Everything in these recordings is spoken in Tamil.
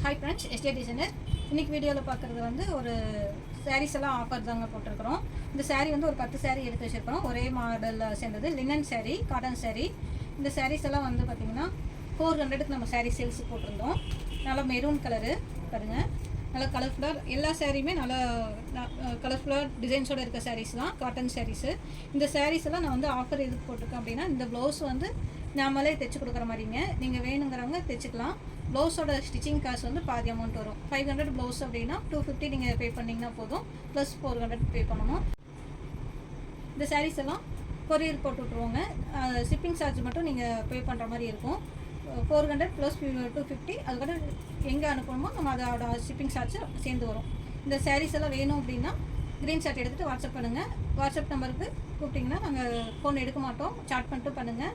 Hi friends, yesterday designer. இன்றைக்கி வீடியோவில் பார்க்குறது வந்து ஒரு சாரீஸ் எல்லாம் ஆஃபர் தாங்க போட்டிருக்கிறோம். இந்த சாரீ வந்து ஒரு 10 சாரீ எடுத்து வச்சுருக்கிறோம். ஒரே மாடலில் சேர்ந்தது லினன் சாரீ, காட்டன் சாரீ. இந்த சாரீஸ் எல்லாம் வந்து பார்த்திங்கன்னா 400க்கு நம்ம சாரீ சேல்ஸுக்கு போட்டிருந்தோம். நல்லா மெரூன் கலரு பாருங்கள், நல்லா கலர்ஃபுல்லாக எல்லா சாரியுமே நல்லா கலர்ஃபுல்லாக டிசைன்ஸோடு இருக்க சாரீஸ் தான் காட்டன் சாரீஸு. இந்த சாரீஸ் எல்லாம் நான் வந்து ஆஃபர் எதுக்கு போட்டிருக்கேன் அப்படின்னா, இந்த ப்ளவுஸ் வந்து நாமளே தைச்சி கொடுக்குற மாதிரிங்க. நீங்கள் வேணுங்கிறவங்க தைச்சிக்கலாம். ப்ளவுஸோட ஸ்டிச்சிங் காசு வந்து பாதி அமௌண்ட் வரும். 500 ப்ளவுஸ் அப்படின்னா 250 நீங்கள் பே பண்ணிங்கன்னா போதும், ப்ளஸ் 400 பே பண்ணணும். இந்த சாரீஸ் எல்லாம் கொரியர் போட்டு விட்ருவோங்க. ஷிப்பிங் சார்ஜ் மட்டும் நீங்கள் பே பண்ணுற மாதிரி இருக்கும். 400 ப்ளஸ் 250. அதுக்கப்புறம் எங்கே அனுப்பணுமோ நம்ம அதோட ஷிப்பிங் சார்ஜ் சேர்ந்து வரும். இந்த சாரீஸ் எல்லாம் வேணும் அப்படின்னா ஸ்க்ரீன்ஷாட் எடுத்துகிட்டு வாட்ஸ்அப் பண்ணுங்கள். வாட்ஸ்அப் நம்பருக்கு கூப்பிட்டிங்கன்னா நாங்கள் ஃபோன் எடுக்க மாட்டோம், சாட் பண்ணிட்டு பண்ணுங்கள்.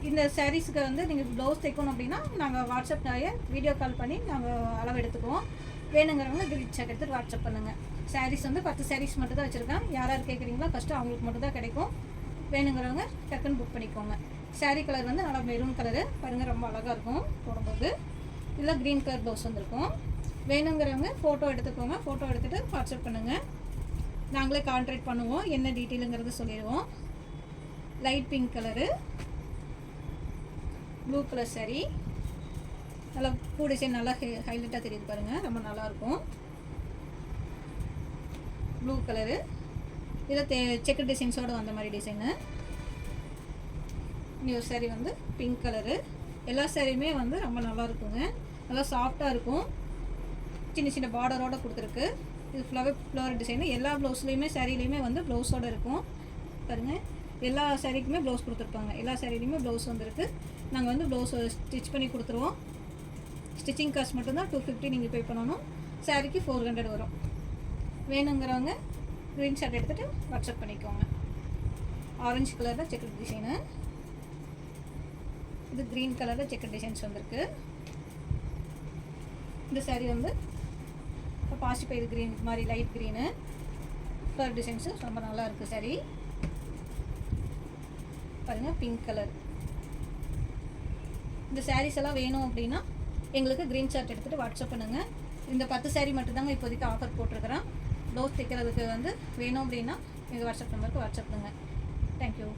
இந்த சாரீஸுக்கு வந்து நீங்கள் ப்ளவுஸ் தைக்கணும் அப்படின்னா நாங்கள் வாட்ஸ்அப்னாலே வீடியோ கால் பண்ணி நாங்கள் அளவு எடுத்துக்குவோம். வேணுங்கிறவங்க ஸ்க்ரீன்ஷாட் எடுத்துகிட்டு வாட்ஸ்அப் பண்ணுங்கள். சாரீஸ் வந்து 10 சாரீஸ் மட்டும் தான் வச்சுருக்கேன். யார் கேட்குறீங்களோ ஃபஸ்ட்டு அவங்களுக்கு மட்டும் தான் கிடைக்கும். வேணுங்கிறவங்க டக்குன்னு புக் பண்ணிக்கோங்க. சாரீ கலர் வந்து நல்லா மெரூன் கலரு பாருங்கள், ரொம்ப அழகாக இருக்கும் போடும்போது. இதில் க்ரீன் கலர் ப்ளவுஸ் வந்துருக்கும். வேணுங்கிறவங்க ஃபோட்டோ எடுத்துக்கோங்க. ஃபோட்டோ எடுத்துகிட்டு வாட்ஸ்அப் பண்ணுங்கள். நாங்களே கான்ட்ராக்ட் பண்ணுவோம், என்ன டீட்டெயிலுங்கிறது சொல்லிடுவோம். Light pink colour, blue colour sari, நல்லா பூ டிசைன் நல்லா ஹைலைட்டாக தெரியுது பாருங்கள், ரொம்ப நல்லாயிருக்கும். ப்ளூ கலரு, இதில் செக்கு டிசைன்ஸோடு வந்த மாதிரி டிசைனு. இன்னொரு சாரீ வந்து பிங்க் கலரு. எல்லா சாரியுமே வந்து ரொம்ப நல்லா இருக்குங்க, நல்லா சாஃப்டாக இருக்கும். சின்ன சின்ன பார்டரோடு கொடுத்துருக்கு. இது ஃப்ளவர் டிசைனு. எல்லா ப்ளவுஸ்லேயுமே சாரீலையுமே வந்து ப்ளவுஸோடு இருக்கும் பாருங்கள். எல்லா சாரீக்குமே ப்ளவுஸ் கொடுத்துருப்பாங்க. எல்லா சாரீலையுமே ப்ளவுஸ் வந்துருக்கு. நாங்கள் வந்து ப்ளவுஸ் ஸ்டிச் பண்ணி கொடுத்துருவோம். ஸ்டிச்சிங் காஸ்ட் மட்டும்தான் 250 நீங்கள் பே பண்ணணும். சாரீக்கு 400 வரும். வேணுங்கிறவங்க ஸ்க்ரீன்ஷாட் எடுத்துகிட்டு வாட்ஸ்அப் பண்ணிக்கோங்க. ஆரஞ்சு கலரில் செக்கர் டிசைனு, இது க்ரீன் கலரில் செக்கர் டிசைன்ஸ் வந்திருக்கு. இந்த சாரீ வந்து பாசிப்பயிறு க்ரீன் மாதிரி லைட் க்ரீனு கலர் டிசைன்ஸு ரொம்ப நல்லா இருக்குது சாரீ பாருங்கள், பிங்க் கலர். இந்த சாரீஸ் எல்லாம் வேணும் அப்படின்னா எங்களுக்கு ஸ்க்ரீன்ஷாட் எடுத்துகிட்டு வாட்ஸ்அப் பண்ணுங்கள். இந்த 10 சாரீ மட்டும்தாங்க இப்போதைக்கு ஆஃபர் போட்டிருக்கிறேன். ப்ளவுஸ் தைக்கிறதுக்கு வந்து வேணும் அப்படின்னா எங்கள் வாட்ஸ்அப் நம்பருக்கு வாட்ஸ்அப் பண்ணுங்கள். தேங்க்யூ.